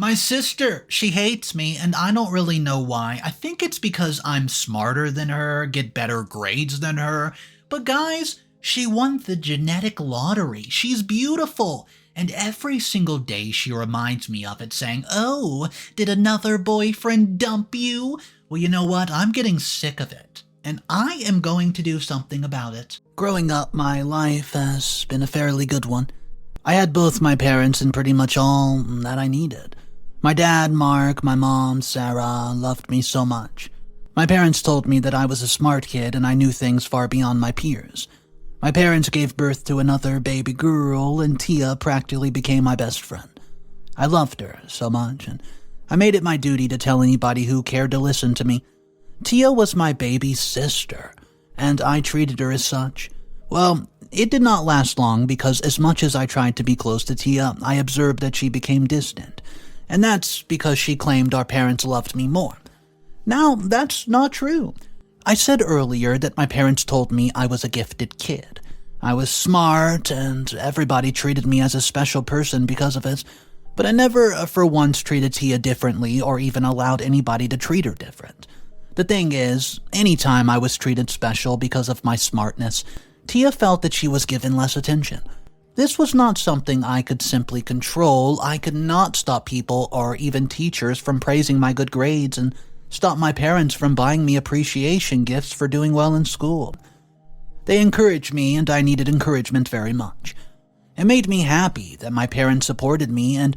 My sister, she hates me, and I don't really know why. I think it's because I'm smarter than her, get better grades than her. But guys, she won the genetic lottery. She's beautiful. And every single day she reminds me of it, saying, "Oh, did another boyfriend dump you?" Well, you know what? I'm getting sick of it. And I am going to do something about it. Growing up, my life has been a fairly good one. I had both my parents and pretty much all that I needed. My dad, Mark, my mom, Sarah, loved me so much. My parents told me that I was a smart kid and I knew things far beyond my peers. My parents gave birth to another baby girl, and Tia practically became my best friend. I loved her so much, and I made it my duty to tell anybody who cared to listen to me. Tia was my baby sister, and I treated her as such. Well, it did not last long because as much as I tried to be close to Tia, I observed that she became distant. And that's because she claimed our parents loved me more. Now, that's not true. I said earlier that my parents told me I was a gifted kid. I was smart, and everybody treated me as a special person because of it. But I never for once treated Tia differently or even allowed anybody to treat her different. The thing is, anytime I was treated special because of my smartness, Tia felt that she was given less attention. This was not something I could simply control. I could not stop people or even teachers from praising my good grades and stop my parents from buying me appreciation gifts for doing well in school. They encouraged me, and I needed encouragement very much. It made me happy that my parents supported me and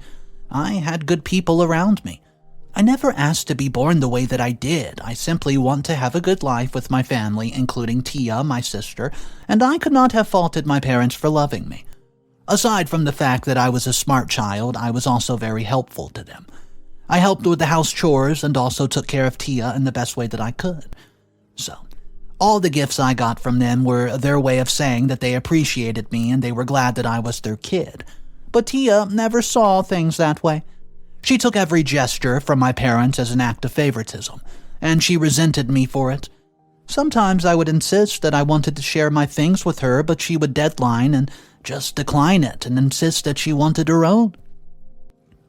I had good people around me. I never asked to be born the way that I did. I simply want to have a good life with my family, including Tia, my sister, and I could not have faulted my parents for loving me. Aside from the fact that I was a smart child, I was also very helpful to them. I helped with the house chores and also took care of Tia in the best way that I could. So, all the gifts I got from them were their way of saying that they appreciated me and they were glad that I was their kid. But Tia never saw things that way. She took every gesture from my parents as an act of favoritism, and she resented me for it. Sometimes I would insist that I wanted to share my things with her, but she would deadline and just decline it and insist that she wanted her own.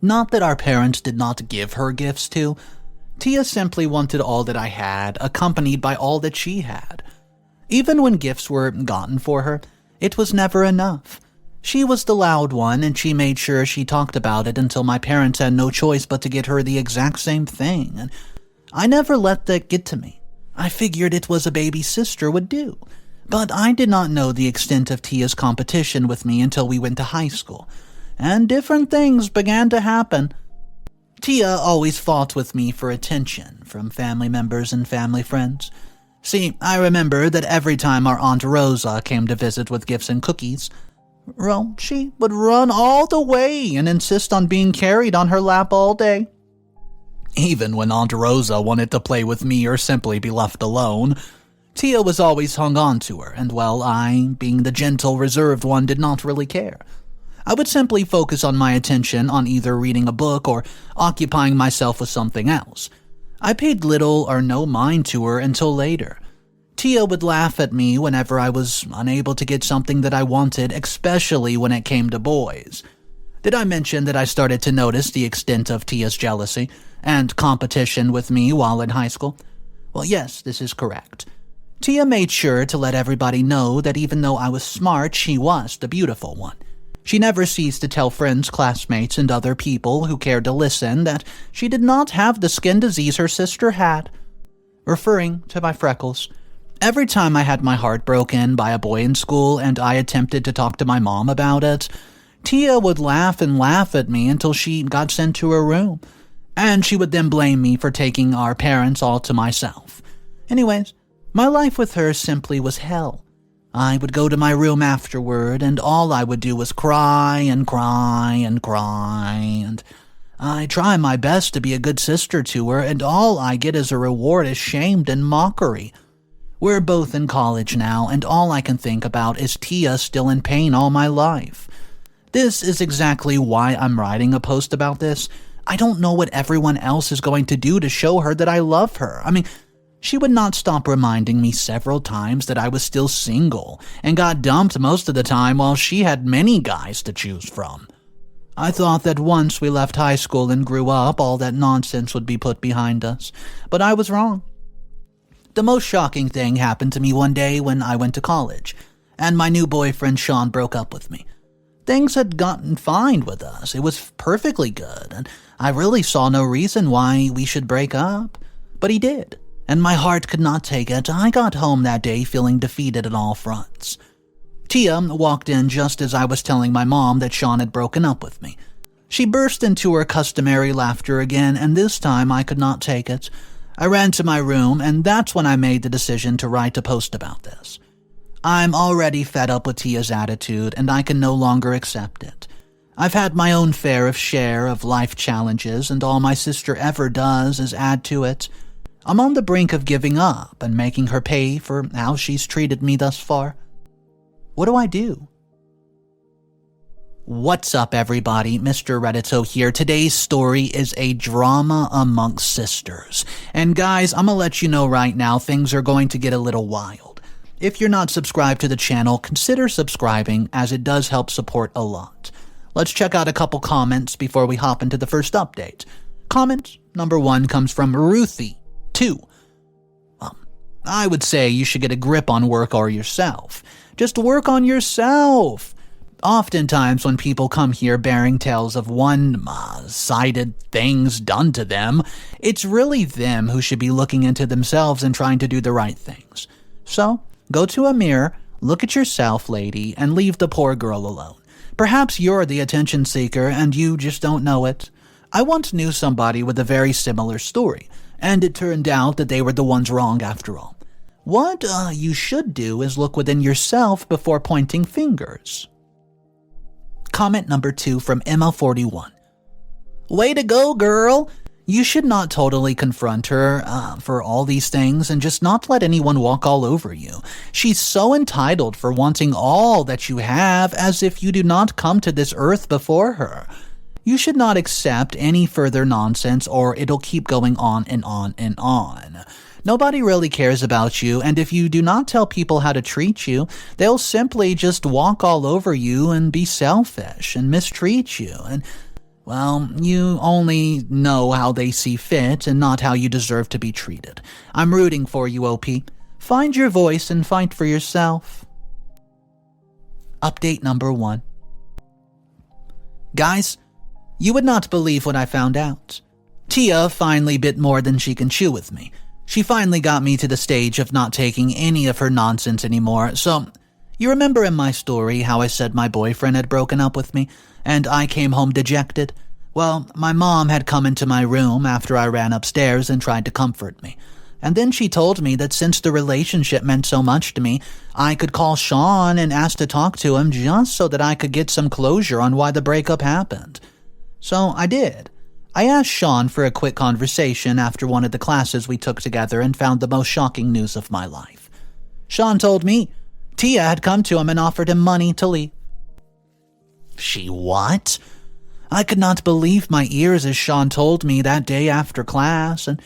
Not that our parents did not give her gifts too. Tia simply wanted all that I had, accompanied by all that she had. Even when gifts were gotten for her, it was never enough. She was the loud one, and she made sure she talked about it until my parents had no choice but to get her the exact same thing, and I never let that get to me. I figured it was a baby sister would do. But I did not know the extent of Tia's competition with me until we went to high school, and different things began to happen. Tia always fought with me for attention from family members and family friends. See, I remember that every time our Aunt Rosa came to visit with gifts and cookies, well, she would run all the way and insist on being carried on her lap all day. Even when Aunt Rosa wanted to play with me or simply be left alone, Tia was always hung on to her, and well, I, being the gentle, reserved one, did not really care. I would simply focus on my attention on either reading a book or occupying myself with something else. I paid little or no mind to her until later. Tia would laugh at me whenever I was unable to get something that I wanted, especially when it came to boys. Did I mention that I started to notice the extent of Tia's jealousy and competition with me while in high school? Well, yes, this is correct. Tia made sure to let everybody know that even though I was smart, she was the beautiful one. She never ceased to tell friends, classmates, and other people who cared to listen that she did not have the skin disease her sister had. Referring to my freckles. Every time I had my heart broken by a boy in school and I attempted to talk to my mom about it, Tia would laugh and laugh at me until she got sent to her room, and she would then blame me for taking our parents all to myself. Anyways, my life with her simply was hell. I would go to my room afterward, and all I would do was cry and cry and cry, and I try my best to be a good sister to her, and all I get as a reward is shamed and mockery. We're both in college now, and all I can think about is Tia still in pain all my life. This is exactly why I'm writing a post about this. I don't know what everyone else is going to do to show her that I love her. I mean, she would not stop reminding me several times that I was still single and got dumped most of the time while she had many guys to choose from. I thought that once we left high school and grew up, all that nonsense would be put behind us. But I was wrong. The most shocking thing happened to me one day when I went to college, and my new boyfriend Sean broke up with me. Things had gotten fine with us. It was perfectly good, and I really saw no reason why we should break up. But he did, and my heart could not take it. I got home that day feeling defeated on all fronts. Tia walked in just as I was telling my mom that Sean had broken up with me. She burst into her customary laughter again, and this time I could not take it. I ran to my room, and that's when I made the decision to write a post about this. I'm already fed up with Tia's attitude, and I can no longer accept it. I've had my own fair share of life challenges, and all my sister ever does is add to it. I'm on the brink of giving up and making her pay for how she's treated me thus far. What do I do? What's up, everybody? Mr. Reddito here. Today's story is a drama amongst sisters. And guys, I'm gonna let you know right now, things are going to get a little wild. If you're not subscribed to the channel, consider subscribing, as it does help support a lot. Let's check out a couple comments before we hop into the first update. Comment number 1 comes from Ruthie2. I would say you should get a grip on work or yourself. Just work on yourself. Oftentimes when people come here bearing tales of one-sided things done to them, it's really them who should be looking into themselves and trying to do the right things. So, go to a mirror, look at yourself, lady, and leave the poor girl alone. Perhaps you're the attention seeker and you just don't know it. I once knew somebody with a very similar story, and it turned out that they were the ones wrong after all. What you should do is look within yourself before pointing fingers. Comment number 2 from Emma41. Way to go, girl! You should not totally confront her for all these things and just not let anyone walk all over you. She's so entitled for wanting all that you have, as if you do not come to this earth before her. You should not accept any further nonsense, or it'll keep going on and on and on. Nobody really cares about you, and if you do not tell people how to treat you, they'll simply just walk all over you and be selfish and mistreat you. And, well, you only know how they see fit and not how you deserve to be treated. I'm rooting for you, OP. Find your voice and fight for yourself. Update number 1. Guys, you would not believe what I found out. Tia finally bit more than she can chew with me. She finally got me to the stage of not taking any of her nonsense anymore. So, you remember in my story how I said my boyfriend had broken up with me, and I came home dejected? Well, my mom had come into my room after I ran upstairs and tried to comfort me. And then she told me that since the relationship meant so much to me, I could call Sean and ask to talk to him just so that I could get some closure on why the breakup happened. So I did. I asked Sean for a quick conversation after one of the classes we took together and found the most shocking news of my life. Sean told me Tia had come to him and offered him money to leave. She what? I could not believe my ears as Sean told me that day after class, and,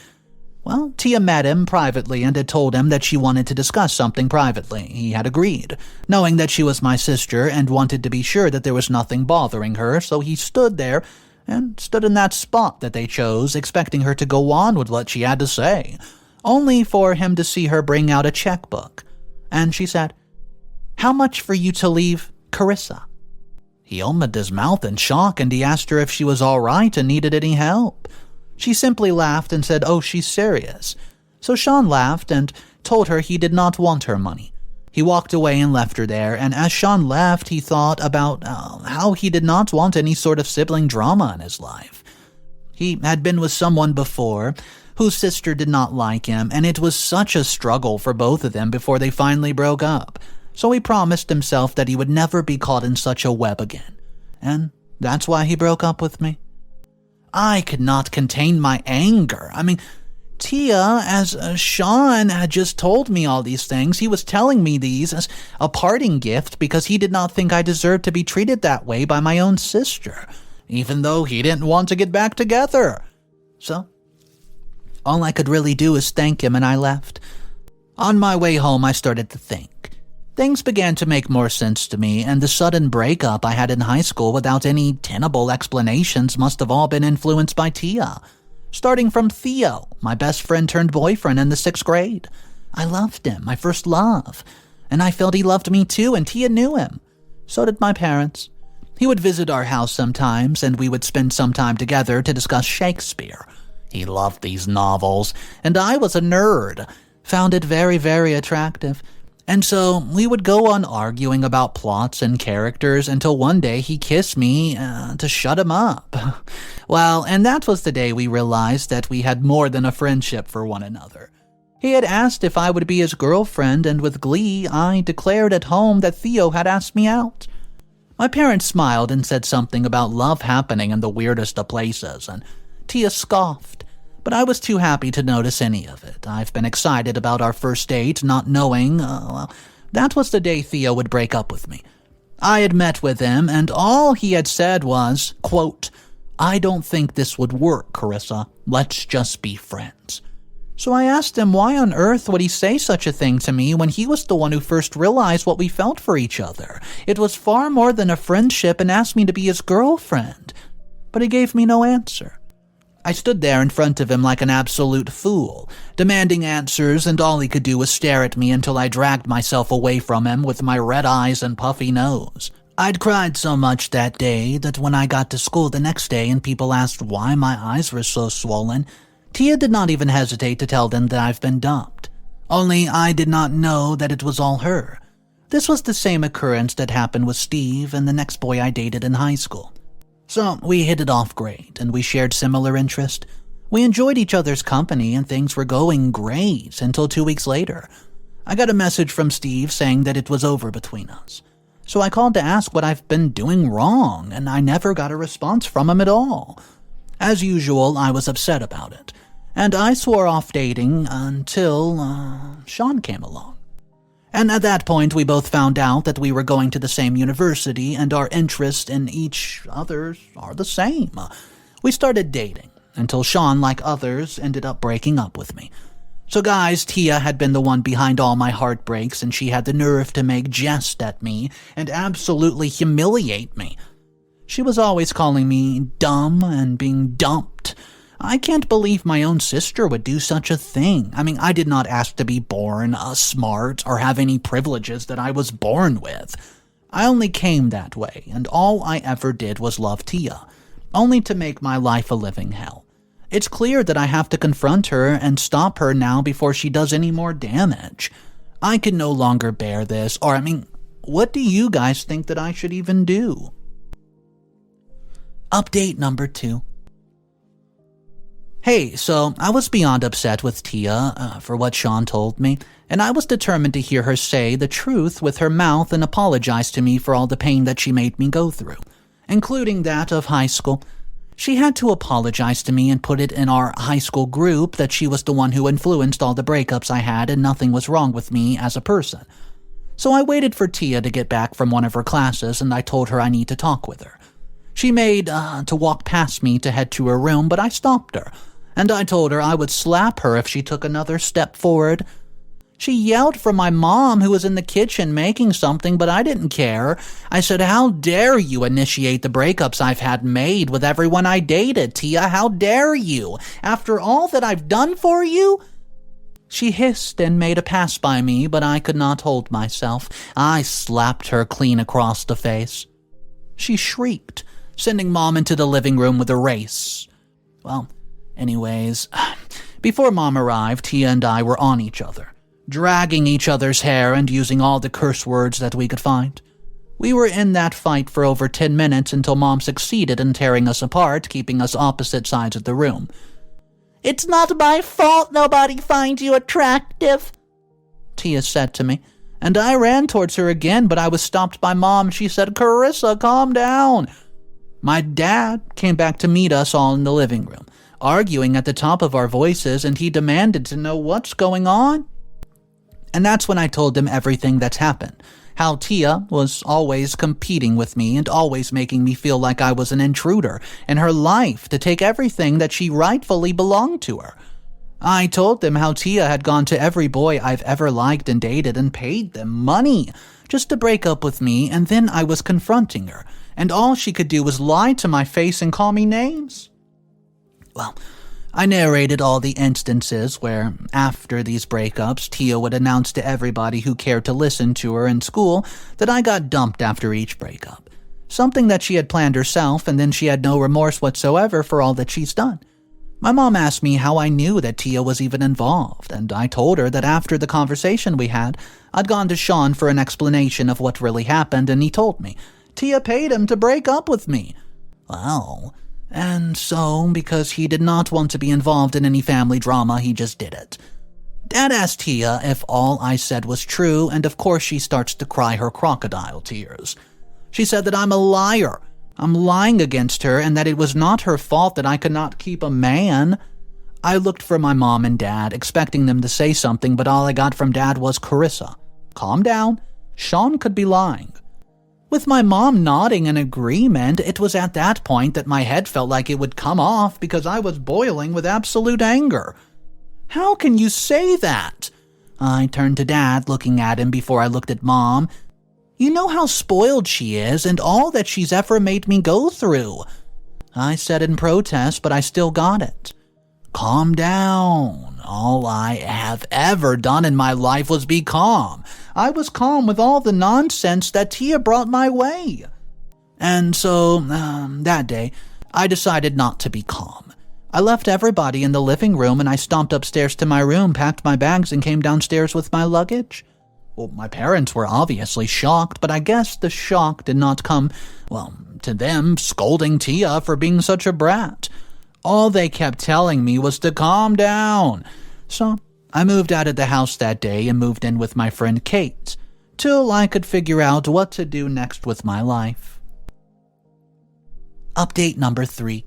well, Tia met him privately and had told him that she wanted to discuss something privately. He had agreed, knowing that she was my sister and wanted to be sure that there was nothing bothering her, so he stood there and stood in that spot that they chose, expecting her to go on with what she had to say, only for him to see her bring out a checkbook. And she said, "How much for you to leave Carissa?" He opened his mouth in shock, and he asked her if she was all right and needed any help. She simply laughed and said, "Oh, she's serious." So Sean laughed and told her he did not want her money. He walked away and left her there, and as Sean left, he thought about how he did not want any sort of sibling drama in his life. He had been with someone before whose sister did not like him, and it was such a struggle for both of them before they finally broke up. So he promised himself that he would never be caught in such a web again. And that's why he broke up with me. I could not contain my anger. I mean, Tia, as Sean had just told me all these things, he was telling me these as a parting gift because he did not think I deserved to be treated that way by my own sister, even though he didn't want to get back together. So, all I could really do is thank him, and I left. On my way home, I started to think. Things began to make more sense to me, and the sudden breakup I had in high school without any tenable explanations must have all been influenced by Tia. Starting from Theo, my best friend turned boyfriend in the 6th grade. I loved him, my first love, and I felt he loved me too, and Tia knew him. So did my parents. He would visit our house sometimes, and we would spend some time together to discuss Shakespeare. He loved these novels, and I was a nerd, found it very, very attractive. And so we would go on arguing about plots and characters until one day he kissed me to shut him up. Well, and that was the day we realized that we had more than a friendship for one another. He had asked if I would be his girlfriend, and with glee, I declared at home that Theo had asked me out. My parents smiled and said something about love happening in the weirdest of places, and Tia scoffed. But I was too happy to notice any of it. I've been excited about our first date, not knowing, that was the day Theo would break up with me. I had met with him, and all he had said was, quote, "I don't think this would work, Carissa. Let's just be friends." So I asked him why on earth would he say such a thing to me when he was the one who first realized what we felt for each other. It was far more than a friendship, and asked me to be his girlfriend. But he gave me no answer. I stood there in front of him like an absolute fool, demanding answers, and all he could do was stare at me until I dragged myself away from him with my red eyes and puffy nose. I'd cried so much that day that when I got to school the next day and people asked why my eyes were so swollen, Tia did not even hesitate to tell them that I've been dumped. Only I did not know that it was all her. This was the same occurrence that happened with Steve and the next boy I dated in high school. So we hit it off great, and we shared similar interests. We enjoyed each other's company, and things were going great until 2 weeks later. I got a message from Steve saying that it was over between us. So I called to ask what I've been doing wrong, and I never got a response from him at all. As usual, I was upset about it, and I swore off dating until Sean came along. And at that point, we both found out that we were going to the same university and our interests in each other are the same. We started dating until Sean, like others, ended up breaking up with me. So guys, Tia had been the one behind all my heartbreaks, and she had the nerve to make jest at me and absolutely humiliate me. She was always calling me dumb and being dumped. I can't believe my own sister would do such a thing. I mean, I did not ask to be born smart or have any privileges that I was born with. I only came that way, and all I ever did was love Tia, only to make my life a living hell. It's clear that I have to confront her and stop her now before she does any more damage. I can no longer bear this, what do you guys think that I should even do? Update number 2. Hey, so I was beyond upset with Tia for what Sean told me, and I was determined to hear her say the truth with her mouth and apologize to me for all the pain that she made me go through, including that of high school. She had to apologize to me and put it in our high school group that she was the one who influenced all the breakups I had and nothing was wrong with me as a person. So I waited for Tia to get back from one of her classes, and I told her I need to talk with her. She made to walk past me to head to her room, but I stopped her. And I told her I would slap her if she took another step forward. She yelled for my mom, who was in the kitchen making something, but I didn't care. I said, "How dare you initiate the breakups I've had made with everyone I dated, Tia? How dare you? After all that I've done for you?" She hissed and made a pass by me, but I could not hold myself. I slapped her clean across the face. She shrieked, sending Mom into the living room with a race. Well, anyways, before Mom arrived, Tia and I were on each other, dragging each other's hair and using all the curse words that we could find. We were in that fight for over 10 minutes until Mom succeeded in tearing us apart, keeping us opposite sides of the room. "It's not my fault nobody finds you attractive," Tia said to me, and I ran towards her again, but I was stopped by Mom. She said, "Carissa, calm down." My dad came back to meet us all in the living room, arguing at the top of our voices, and he demanded to know what's going on. And that's when I told him everything that's happened, how Tia was always competing with me and always making me feel like I was an intruder in her life to take everything that she rightfully belonged to her. I told them how Tia had gone to every boy I've ever liked and dated and paid them money just to break up with me, and then I was confronting her, and all she could do was lie to my face and call me names. Well, I narrated all the instances where, after these breakups, Tia would announce to everybody who cared to listen to her in school that I got dumped after each breakup. Something that she had planned herself, and then she had no remorse whatsoever for all that she's done. My mom asked me how I knew that Tia was even involved, and I told her that after the conversation we had, I'd gone to Sean for an explanation of what really happened, and he told me Tia paid him to break up with me. Well, and so, because he did not want to be involved in any family drama, he just did it. Dad asked Tia if all I said was true, and of course she starts to cry her crocodile tears. She said that I'm a liar. I'm lying against her, and that it was not her fault that I could not keep a man. I looked for my mom and dad, expecting them to say something, but all I got from Dad was, Carissa, calm down. Sean could be lying. With my mom nodding in agreement, it was at that point that my head felt like it would come off because I was boiling with absolute anger. How can you say that? I turned to Dad, looking at him before I looked at Mom. You know how spoiled she is and all that she's ever made me go through. I said in protest, but I still got it. Calm down. All I have ever done in my life was be calm. I was calm with all the nonsense that Tia brought my way. And so, that day, I decided not to be calm. I left everybody in the living room and I stomped upstairs to my room, packed my bags, and came downstairs with my luggage. Well, my parents were obviously shocked, but I guess the shock did not come, to them scolding Tia for being such a brat. All they kept telling me was to calm down. So I moved out of the house that day and moved in with my friend Kate, till I could figure out what to do next with my life. Update number 3.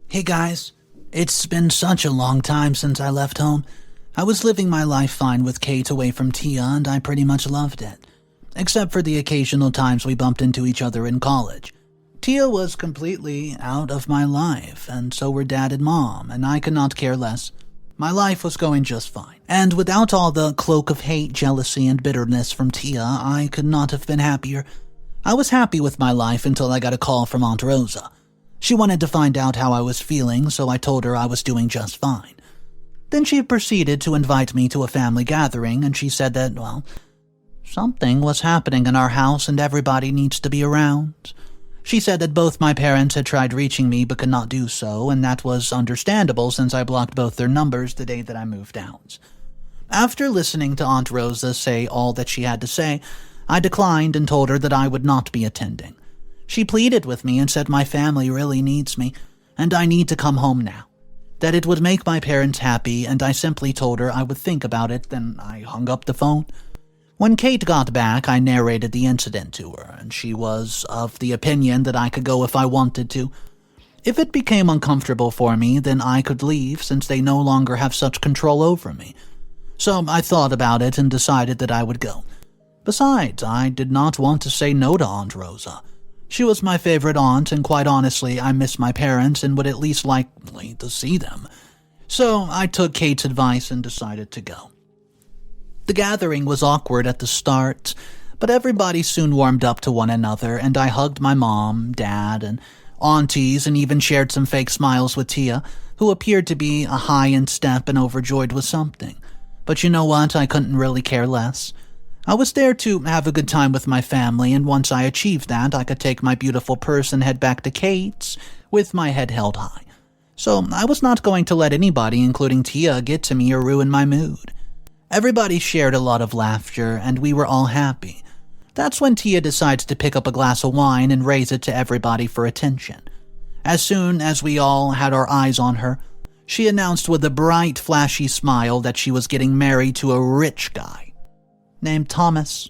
Hey guys, it's been such a long time since I left home. I was living my life fine with Kate away from Tia, and I pretty much loved it. Except for the occasional times we bumped into each other in college. Tia was completely out of my life, and so were Dad and Mom, and I could not care less. My life was going just fine, and without all the cloak of hate, jealousy, and bitterness from Tia, I could not have been happier. I was happy with my life until I got a call from Aunt Rosa. She wanted to find out how I was feeling, so I told her I was doing just fine. Then she proceeded to invite me to a family gathering, and she said that, something was happening in our house and everybody needs to be around. She said that both my parents had tried reaching me but could not do so, and that was understandable since I blocked both their numbers the day that I moved out. After listening to Aunt Rosa say all that she had to say, I declined and told her that I would not be attending. She pleaded with me and said my family really needs me, and I need to come home now. That it would make my parents happy, and I simply told her I would think about it, then I hung up the phone. When Kate got back, I narrated the incident to her, and she was of the opinion that I could go if I wanted to. If it became uncomfortable for me, then I could leave since they no longer have such control over me. So I thought about it and decided that I would go. Besides, I did not want to say no to Aunt Rosa. She was my favorite aunt, and quite honestly, I miss my parents and would at least like to see them. So I took Kate's advice and decided to go. The gathering was awkward at the start, but everybody soon warmed up to one another, and I hugged my mom, dad, and aunties, and even shared some fake smiles with Tia, who appeared to be a high in step and overjoyed with something. But you know what? I couldn't really care less. I was there to have a good time with my family, and once I achieved that, I could take my beautiful purse and head back to Kate's with my head held high. So I was not going to let anybody, including Tia, get to me or ruin my mood. Everybody shared a lot of laughter, and we were all happy. That's when Tia decides to pick up a glass of wine and raise it to everybody for attention. As soon as we all had our eyes on her, she announced with a bright, flashy smile that she was getting married to a rich guy named Thomas.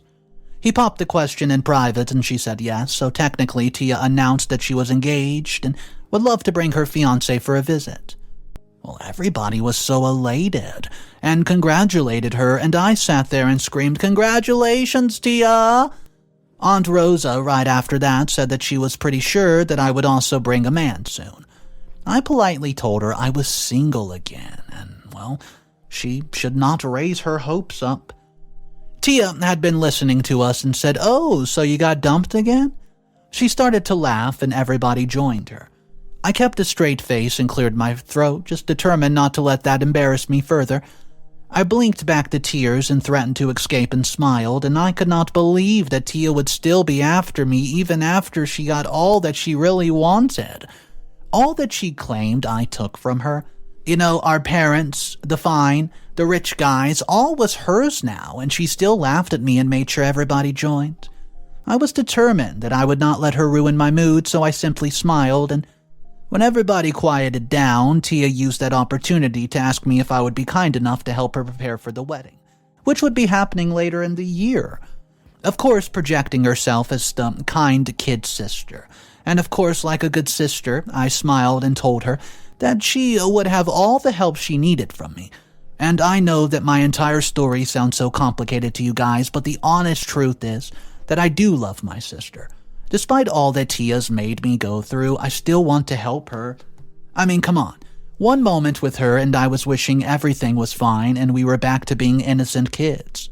He popped the question in private and she said yes, so technically Tia announced that she was engaged and would love to bring her fiancé for a visit. Well, everybody was so elated and congratulated her, and I sat there and screamed, "Congratulations, Tia!" Aunt Rosa, right after that, said that she was pretty sure that I would also bring a man soon. I politely told her I was single again, and, well, she should not raise her hopes up. Tia had been listening to us and said, "Oh, so you got dumped again?" She started to laugh and everybody joined her. I kept a straight face and cleared my throat, just determined not to let that embarrass me further. I blinked back the tears and threatened to escape and smiled, and I could not believe that Tia would still be after me even after she got all that she really wanted. All that she claimed I took from her. You know, our parents, the fine, the rich guys, all was hers now, and she still laughed at me and made sure everybody joined. I was determined that I would not let her ruin my mood, so I simply smiled, and when everybody quieted down, Tia used that opportunity to ask me if I would be kind enough to help her prepare for the wedding, which would be happening later in the year. Of course, projecting herself as the kind kid sister. And of course, like a good sister, I smiled and told her that she would have all the help she needed from me. And I know that my entire story sounds so complicated to you guys, but the honest truth is that I do love my sister. Despite all that Tia's made me go through, I still want to help her. I mean, come on. One moment with her and I was wishing everything was fine and we were back to being innocent kids.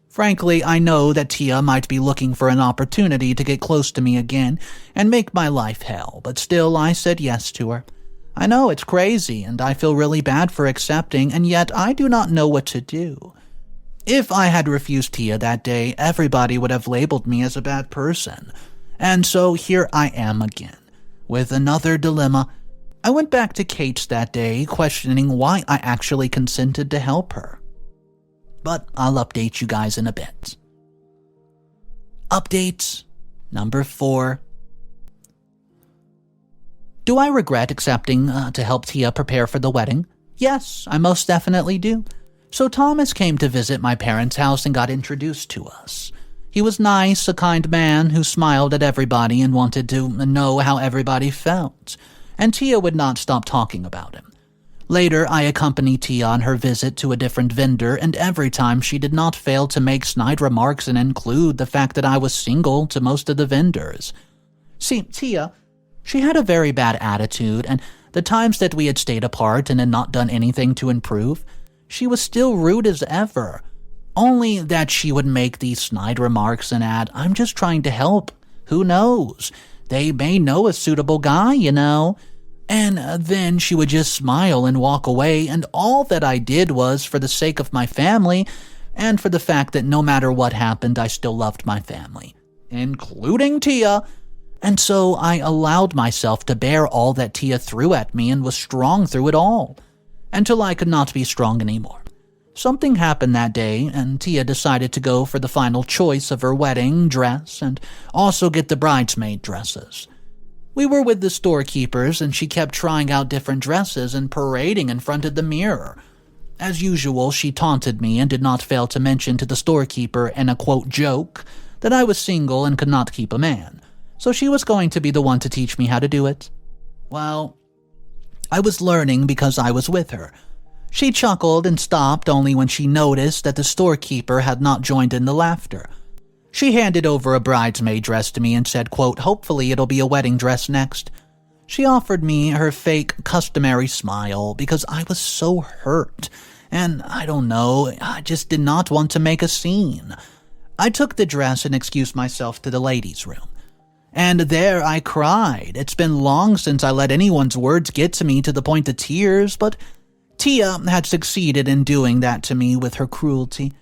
Frankly, I know that Tia might be looking for an opportunity to get close to me again and make my life hell, but still I said yes to her. I know it's crazy and I feel really bad for accepting, and yet I do not know what to do. If I had refused Tia that day, everybody would have labeled me as a bad person. And so here I am again, with another dilemma. I went back to Kate's that day, questioning why I actually consented to help her. But I'll update you guys in a bit. Update number 4. Do I regret accepting to help Tia prepare for the wedding? Yes, I most definitely do. So Thomas came to visit my parents' house and got introduced to us. He was nice, a kind man who smiled at everybody and wanted to know how everybody felt, and Tia would not stop talking about him. Later, I accompanied Tia on her visit to a different vendor, and every time she did not fail to make snide remarks and include the fact that I was single to most of the vendors. See, Tia, she had a very bad attitude, and the times that we had stayed apart and had not done anything to improve, she was still rude as ever. Only that she would make these snide remarks and add, "I'm just trying to help. Who knows? They may know a suitable guy, you know." And then she would just smile and walk away, and all that I did was for the sake of my family and for the fact that no matter what happened, I still loved my family, including Tia. And so I allowed myself to bear all that Tia threw at me and was strong through it all, until I could not be strong anymore. Something happened that day, and Tia decided to go for the final choice of her wedding dress and also get the bridesmaid dresses. We were with the storekeepers, and she kept trying out different dresses and parading in front of the mirror. As usual, she taunted me and did not fail to mention to the storekeeper in a quote joke that I was single and could not keep a man, so she was going to be the one to teach me how to do it. Well, I was learning because I was with her. She chuckled and stopped only when she noticed that the storekeeper had not joined in the laughter. She handed over a bridesmaid dress to me and said, quote, "Hopefully it'll be a wedding dress next." She offered me her fake customary smile because I was so hurt, and I don't know, I just did not want to make a scene. I took the dress and excused myself to the ladies' room. And there I cried. It's been long since I let anyone's words get to me to the point of tears, but Tia had succeeded in doing that to me with her cruelty.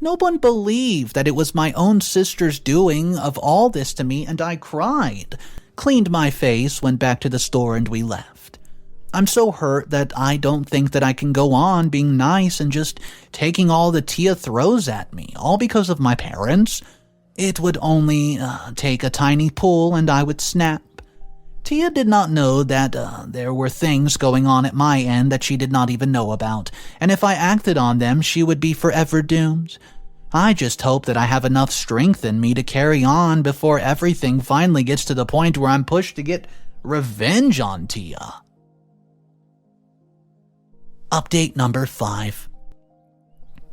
No one believed that it was my own sister's doing of all this to me, and I cried, cleaned my face, went back to the store, and we left. I'm so hurt that I don't think that I can go on being nice and just taking all that Tia throws at me, all because of my parents. It would only take a tiny pull and I would snap. Tia did not know that there were things going on at my end that she did not even know about, and if I acted on them, she would be forever doomed. I just hope that I have enough strength in me to carry on before everything finally gets to the point where I'm pushed to get revenge on Tia. Update number 5.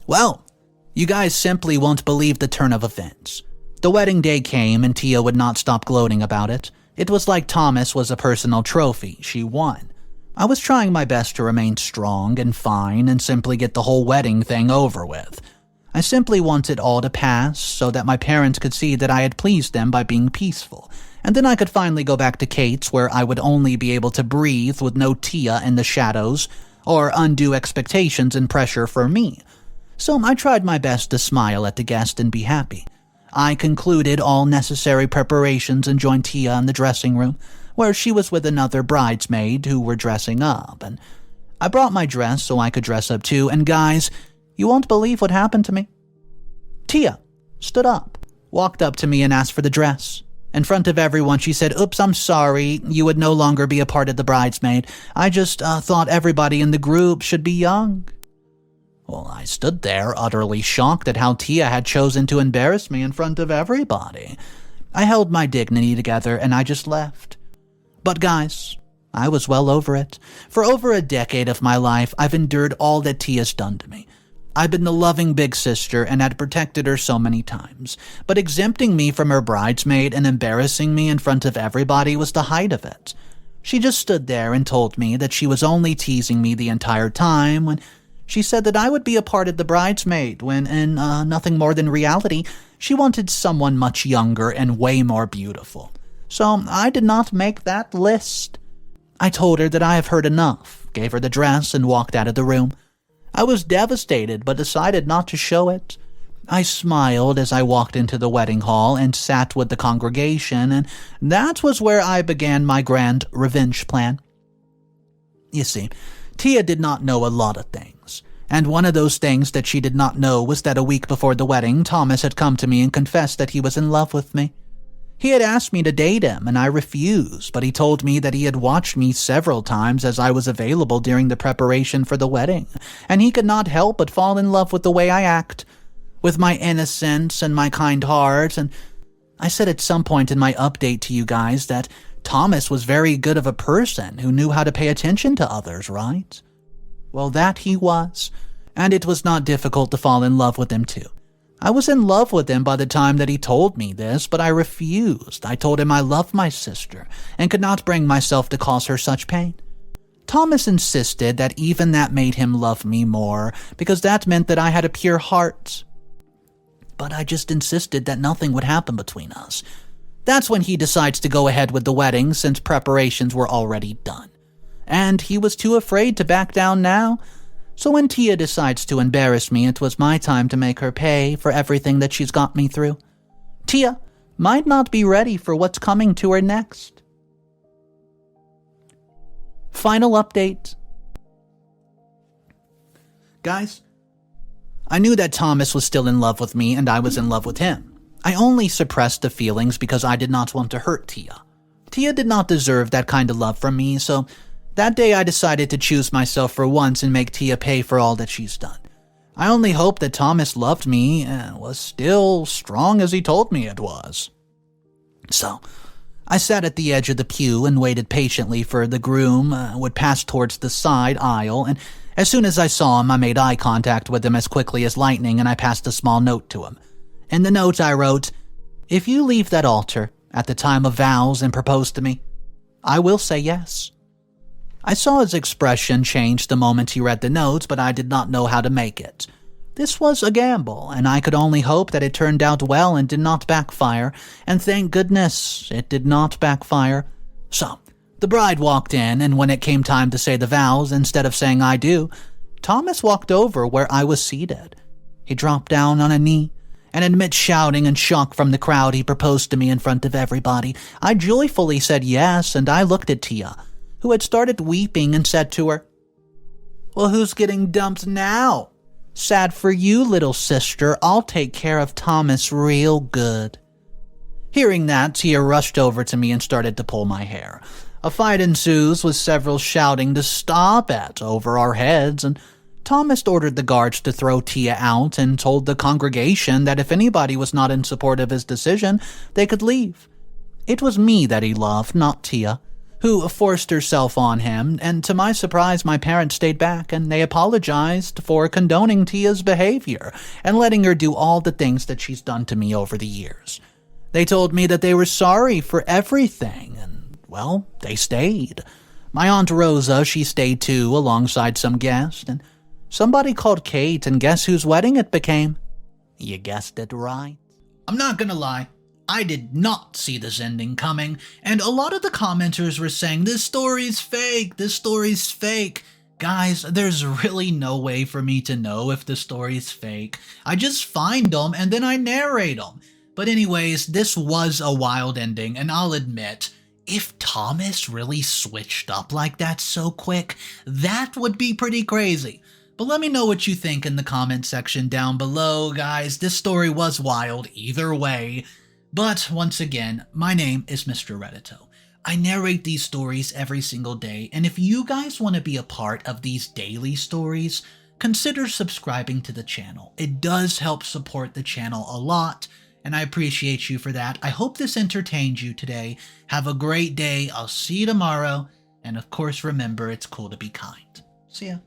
Well, you guys simply won't believe the turn of events. The wedding day came and Tia would not stop gloating about it. It was like Thomas was a personal trophy. She won. I was trying my best to remain strong and fine and simply get the whole wedding thing over with. I simply wanted all to pass so that my parents could see that I had pleased them by being peaceful, and then I could finally go back to Kate's where I would only be able to breathe with no Tia in the shadows or undue expectations and pressure for me. So I tried my best to smile at the guest and be happy. I concluded all necessary preparations and joined Tia in the dressing room, where she was with another bridesmaid who were dressing up, and I brought my dress so I could dress up too, and guys, you won't believe what happened to me. Tia stood up, walked up to me and asked for the dress. In front of everyone, she said, "Oops, I'm sorry, you would no longer be a part of the bridesmaid. I just thought everybody in the group should be young." Well, I stood there, utterly shocked at how Tia had chosen to embarrass me in front of everybody. I held my dignity together and I just left. But guys, I was well over it. For over a decade of my life, I've endured all that Tia's done to me. I've been the loving big sister and had protected her so many times. But exempting me from her bridesmaid and embarrassing me in front of everybody was the height of it. She just stood there and told me that she was only teasing me the entire time when she said that I would be a part of the bridesmaid when, in nothing more than reality, she wanted someone much younger and way more beautiful. So I did not make that list. I told her that I have heard enough, gave her the dress, and walked out of the room. I was devastated, but decided not to show it. I smiled as I walked into the wedding hall and sat with the congregation, and that was where I began my grand revenge plan. You see, Tia did not know a lot of things, and one of those things that she did not know was that a week before the wedding, Thomas had come to me and confessed that he was in love with me. He had asked me to date him, and I refused, but he told me that he had watched me several times as I was available during the preparation for the wedding, and he could not help but fall in love with the way I act, with my innocence and my kind heart, and I said at some point in my update to you guys that Thomas was very good of a person who knew how to pay attention to others, right? Well, that he was, and it was not difficult to fall in love with him too. I was in love with him by the time that he told me this, but I refused. I told him I loved my sister and could not bring myself to cause her such pain. Thomas insisted that even that made him love me more, because that meant that I had a pure heart. But I just insisted that nothing would happen between us. That's when he decides to go ahead with the wedding since preparations were already done. And he was too afraid to back down now. So when Tia decides to embarrass me, it was my time to make her pay for everything that she's got me through. Tia might not be ready for what's coming to her next. Final update. Guys, I knew that Thomas was still in love with me and I was in love with him. I only suppressed the feelings because I did not want to hurt Tia. Tia did not deserve that kind of love from me, so that day I decided to choose myself for once and make Tia pay for all that she's done. I only hope that Thomas loved me and was still strong as he told me it was. So, I sat at the edge of the pew and waited patiently for the groom would pass towards the side aisle, and as soon as I saw him, I made eye contact with him as quickly as lightning and I passed a small note to him. In the note I wrote, "If you leave that altar at the time of vows and propose to me, I will say yes." I saw his expression change the moment he read the note, but I did not know how to make it. This was a gamble, and I could only hope that it turned out well and did not backfire, and thank goodness it did not backfire. So, the bride walked in, and when it came time to say the vows, instead of saying "I do," Thomas walked over where I was seated. He dropped down on a knee, and amid shouting and shock from the crowd, he proposed to me in front of everybody. I joyfully said yes, and I looked at Tia, who had started weeping, and said to her, "Well, who's getting dumped now? Sad for you, little sister. I'll take care of Thomas real good." Hearing that, Tia rushed over to me and started to pull my hair. A fight ensues with several shouting to stop it over our heads, and Thomas ordered the guards to throw Tia out and told the congregation that if anybody was not in support of his decision, they could leave. It was me that he loved, not Tia, who forced herself on him, and to my surprise my parents stayed back and they apologized for condoning Tia's behavior and letting her do all the things that she's done to me over the years. They told me that they were sorry for everything, and, well, they stayed. My Aunt Rosa, she stayed too, alongside some guests, and somebody called Kate, and guess whose wedding it became? You guessed it right. I'm not gonna lie, I did not see this ending coming, and a lot of the commenters were saying, this story's fake, this story's fake. Guys, there's really no way for me to know if the story's fake. I just find them and then I narrate them. But anyways, this was a wild ending, and I'll admit, if Thomas really switched up like that so quick, that would be pretty crazy. But let me know what you think in the comment section down below, guys. This story was wild either way. But once again, my name is Mr. Reddito. I narrate these stories every single day, and if you guys want to be a part of these daily stories, consider subscribing to the channel. It does help support the channel a lot, and I appreciate you for that. I hope this entertained you today. Have a great day. I'll see you tomorrow. And of course, remember, it's cool to be kind. See ya.